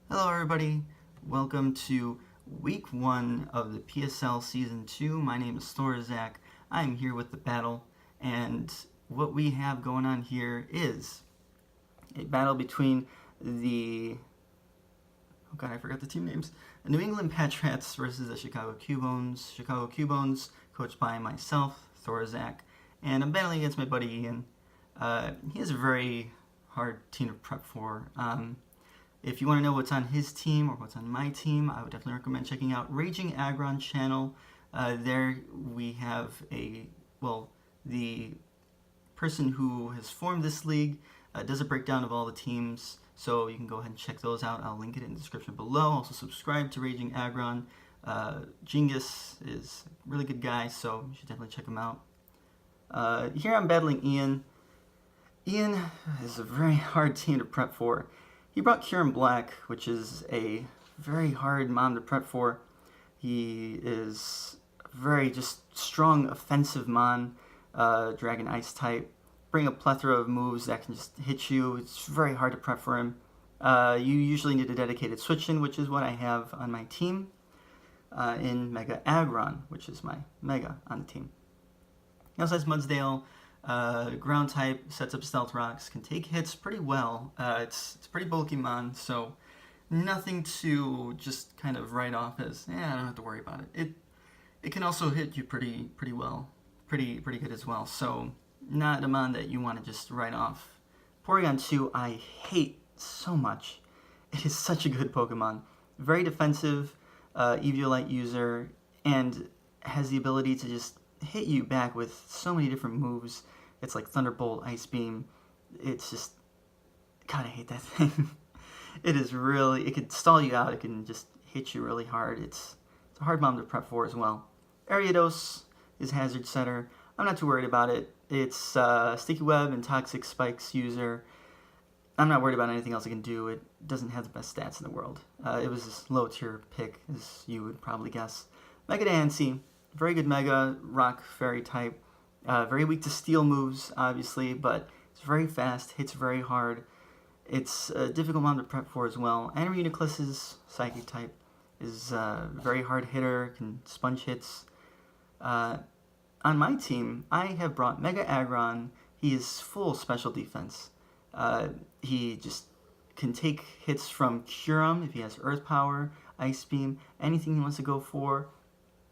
Hello everybody, welcome to week 1 of the PSL season 2. My name is Thorozak. I'm here with the battle, and what we have going on here is a battle between the I forgot the team names. The New England Patrats versus the Chicago Cubones. Chicago Cubones, coached by myself, Thorozak, and I'm battling against my buddy Ian. He has a very hard team to prep for. If you want to know what's on his team or what's on my team, I would definitely recommend checking out Raging Agron channel. There we have the person who has formed this league does a breakdown of all the teams, so you can go ahead and check those out. I'll link it in the description below. Also subscribe to Raging Agron. Jingus is a really good guy, so you should definitely check him out. Here I'm battling Ian. Ian is a very hard team to prep for. He brought Kieran Black, which is a very hard mom to prep for. He is a very just strong offensive mon, Dragon Ice type. Bring a plethora of moves that can just hit you. It's very hard to prep for him. You usually need a dedicated switch-in, which is what I have on my team, in Mega Agron, which is my Mega on the team. He also has Mudsdale. Ground type, sets up stealth rocks, can take hits pretty well. It's pretty bulky mon, so nothing to just kind of write off as, I don't have to worry about it. It can also hit you pretty well, pretty good as well. So not a mon that you want to just write off. Porygon 2, I hate so much. It is such a good Pokemon. Very defensive, Eviolite user, and has the ability to just hit you back with so many different moves. It's like Thunderbolt, Ice Beam. It's just, God, I hate that thing. It could stall you out. It can just hit you really hard. It's a hard bomb to prep for as well. Ariados is Hazard Setter. I'm not too worried about it. It's Sticky Web and Toxic Spikes user. I'm not worried about anything else it can do. It doesn't have the best stats in the world. It was this low tier pick, as you would probably guess. Mega Dancy, very good Mega, Rock Fairy type. Very weak to steel moves, obviously, but it's very fast, hits very hard. It's a difficult one to prep for as well. And Reuniclus's Psychic type is a very hard hitter, can sponge hits. On my team, I have brought Mega Agron. He is full special defense. He just can take hits from Curum if he has Earth Power, Ice Beam, anything he wants to go for.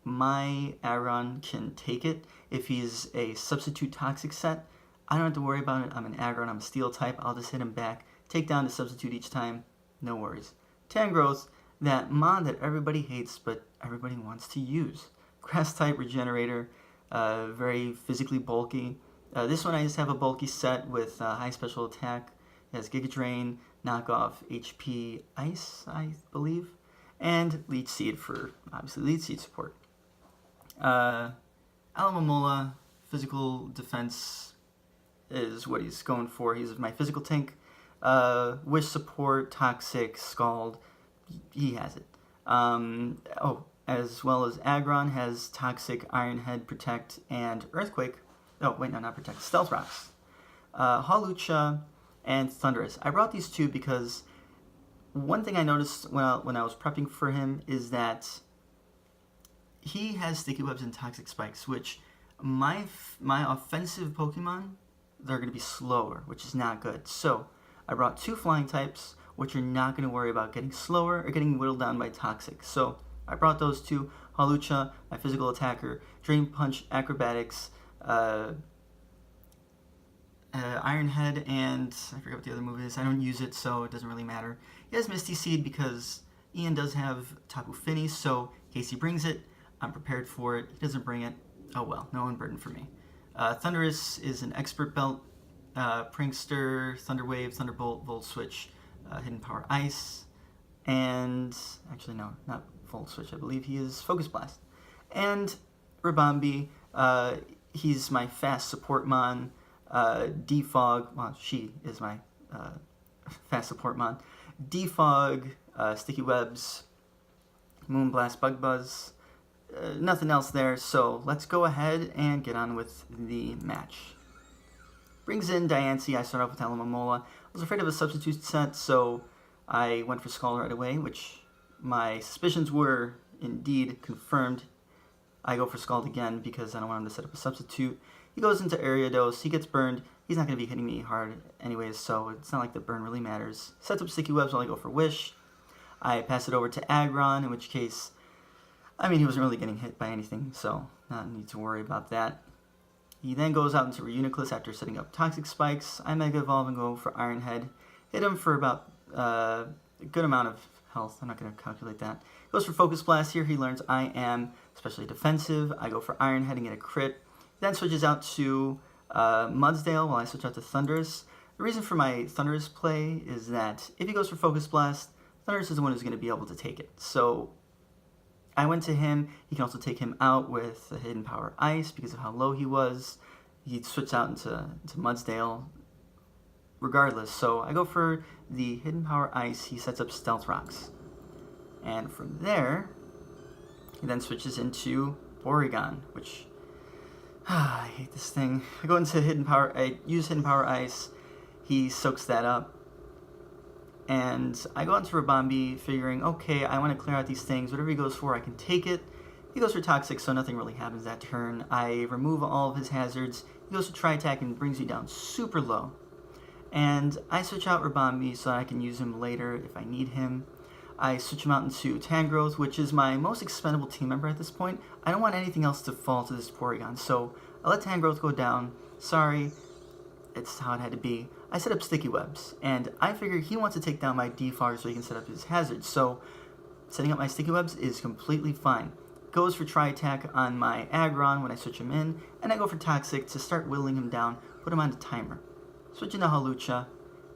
My Agron can take it. If he's a substitute toxic set, I don't have to worry about it. I'm an Agron, I'm a steel type. I'll just hit him back, take down the substitute each time, no worries. Tangrowth, that mon that everybody hates but everybody wants to use. Grass type regenerator, very physically bulky. This one I just have a bulky set with high special attack. It has Giga Drain, knockoff HP Ice, I believe, and Leech Seed for obviously Leech Seed support. Alomomola, physical defense is what he's going for. He's my physical tank. Wish support, toxic, scald, he has it. As well as Agron has toxic, Iron Head, protect, and earthquake. Oh wait, no, not protect. Stealth rocks. Hawlucha and Thundurus. I brought these two because one thing I noticed when I was prepping for him is that he has Sticky Webs and Toxic Spikes, which my offensive Pokemon, they're going to be slower, which is not good. So I brought two flying types, which are not going to worry about getting slower or getting whittled down by Toxic. So I brought those two. Hawlucha, my physical attacker, Drain Punch, Acrobatics, Iron Head, and I forget what the other move is. I don't use it, so it doesn't really matter. He has Misty Seed because Ian does have Tapu Fini, so in case he brings it, I'm prepared for it. He doesn't bring it. Oh well, no one burden for me. Thundurus is an Expert Belt, Prankster, Thunder Wave, Thunderbolt, Volt Switch, Hidden Power Ice, and actually no, not Volt Switch. I believe he is Focus Blast. And Ribombee, he's my fast support mon. Defog, well, she is my fast support mon. Defog, Sticky Webs, Moonblast, Bug Buzz. Nothing else there, so let's go ahead and get on with the match. Brings in Diancie. I start off with Alomomola. I was afraid of a substitute set, so I went for Skull right away, which my suspicions were indeed confirmed. I go for Scald again because I don't want him to set up a substitute. He goes into Ariados, he gets burned. He's not going to be hitting me hard anyways, so it's not like the burn really matters. Sets up Sticky Webs while I go for Wish. I pass it over to Aggron, in which case, I mean, he wasn't really getting hit by anything, so not need to worry about that. He then goes out into Reuniclus after setting up Toxic Spikes. I Mega Evolve and go for Iron Head. Hit him for about a good amount of health. I'm not going to calculate that. Goes for Focus Blast here. He learns I am especially defensive. I go for Iron Head and get a crit. Then switches out to Mudsdale while I switch out to Thundurus. The reason for my Thundurus play is that if he goes for Focus Blast, Thundurus is the one who's going to be able to take it. So I went to him. He can also take him out with the Hidden Power Ice because of how low he was. He switched out into Mudsdale regardless. So I go for the Hidden Power Ice. He sets up Stealth Rocks. And from there, he then switches into Porygon, which I hate this thing. I go into Hidden Power. I use Hidden Power Ice. He soaks that up. And I go into Rabambi figuring, okay, I want to clear out these things. Whatever he goes for, I can take it. He goes for Toxic, so nothing really happens that turn. I remove all of his hazards. He goes to Tri-Attack and brings me down super low. And I switch out Rabambi so that I can use him later if I need him. I switch him out into Tangrowth, which is my most expendable team member at this point. I don't want anything else to fall to this Porygon, so I let Tangrowth go down. Sorry, it's how it had to be. I set up Sticky Webs, and I figure he wants to take down my Defog so he can set up his hazards. So setting up my Sticky Webs is completely fine. Goes for Tri-Attack on my Aggron when I switch him in, and I go for Toxic to start whittling him down, put him on the timer. Switching to Hawlucha,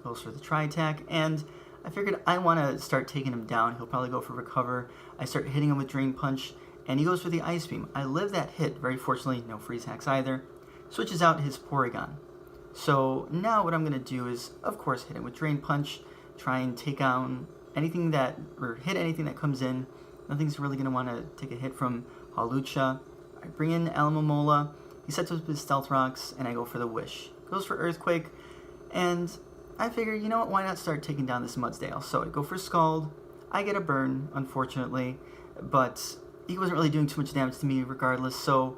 goes for the Tri-Attack, and I figured I want to start taking him down. He'll probably go for Recover. I start hitting him with Drain Punch, and he goes for the Ice Beam. I live that hit, very fortunately, no freeze hacks either. Switches out his Porygon. So now what I'm going to do is, of course, hit him with Drain Punch, try and take down anything that, or hit anything that comes in. Nothing's really going to want to take a hit from Hawlucha. I bring in Alamomola, he sets up his Stealth Rocks, and I go for the Wish. Goes for Earthquake, and I figure, you know what, why not start taking down this Mudsdale? So I go for Scald. I get a burn, unfortunately, but he wasn't really doing too much damage to me regardless, so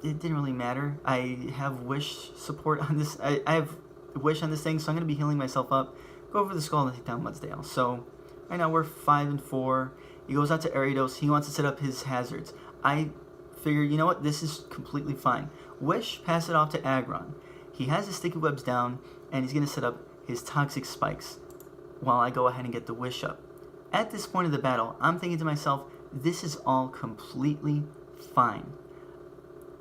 it didn't really matter. I have Wish support on this. I have Wish on this thing, so I'm going to be healing myself up. Go for the Skull and take down Mudsdale. So right now we're 5-4. He goes out to Ariados. He wants to set up his hazards. I figure, you know what, this is completely fine. Wish, pass it off to Aggron. He has his Sticky Webs down, and he's going to set up his Toxic Spikes while I go ahead and get the Wish up. At this point of the battle, I'm thinking to myself, this is all completely fine.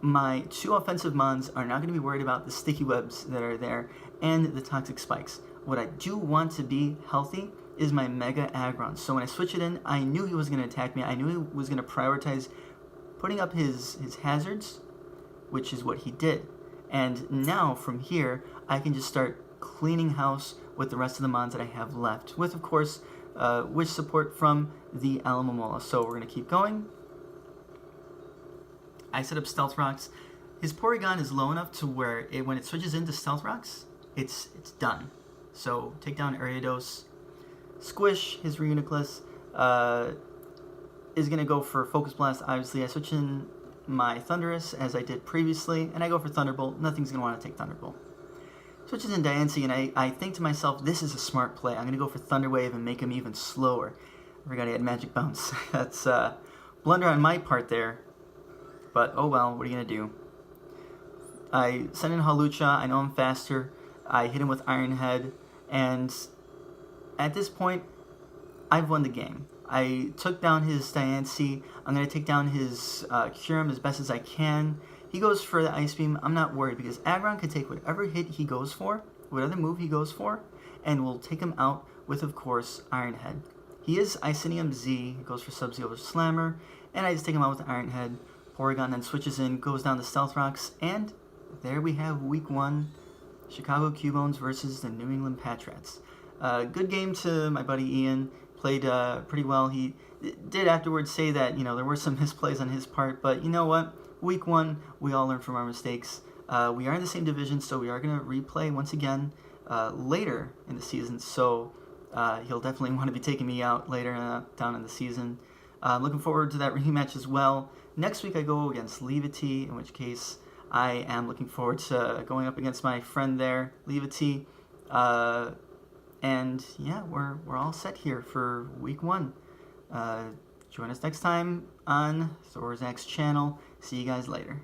My two offensive Mons are not going to be worried about the Sticky Webs that are there and the Toxic Spikes. What I do want to be healthy is my Mega Aggron. So when I switch it in, I knew he was going to attack me. I knew he was going to prioritize putting up his hazards, which is what he did. And now, from here, I can just start cleaning house with the rest of the Mons that I have left. With, of course, Wish support from the Alamomola. So we're going to keep going. I set up Stealth Rocks. His Porygon is low enough to where when it switches into Stealth Rocks, it's done. So take down Ariados. Squish, his Reuniclus, is going to go for Focus Blast. Obviously, I switch in my Thundurus as I did previously, and I go for Thunderbolt. Nothing's going to want to take Thunderbolt. Switches in Diancie, and I think to myself, this is a smart play. I'm going to go for Thunder Wave and make him even slower. I forgot he had Magic Bounce. That's blunder on my part there. But, oh well, what are you going to do? I send in Hawlucha. I know I'm faster. I hit him with Iron Head. And at this point, I've won the game. I took down his Diancie. I'm going to take down his Kyurem as best as I can. He goes for the Ice Beam. I'm not worried because Aggron can take whatever hit he goes for, whatever move he goes for, and we'll take him out with, of course, Iron Head. He is Icinium Z. He goes for Sub-Zero Slammer. And I just take him out with Iron Head. Porygon then switches in, goes down to Stealth Rocks, and there we have Week 1, Chicago Cubones versus the New England Patrats. Good game to my buddy Ian, played pretty well. He did afterwards say that, there were some misplays on his part, but you know what? Week 1, we all learn from our mistakes. We are in the same division, so we are going to replay once again later in the season, so He'll definitely want to be taking me out later down in the season. I'm looking forward to that rematch as well. Next week I go against Levity, in which case I am looking forward to going up against my friend there, Levity. And yeah, we're all set here for week 1. Join us next time on Thorozak's channel. See you guys later.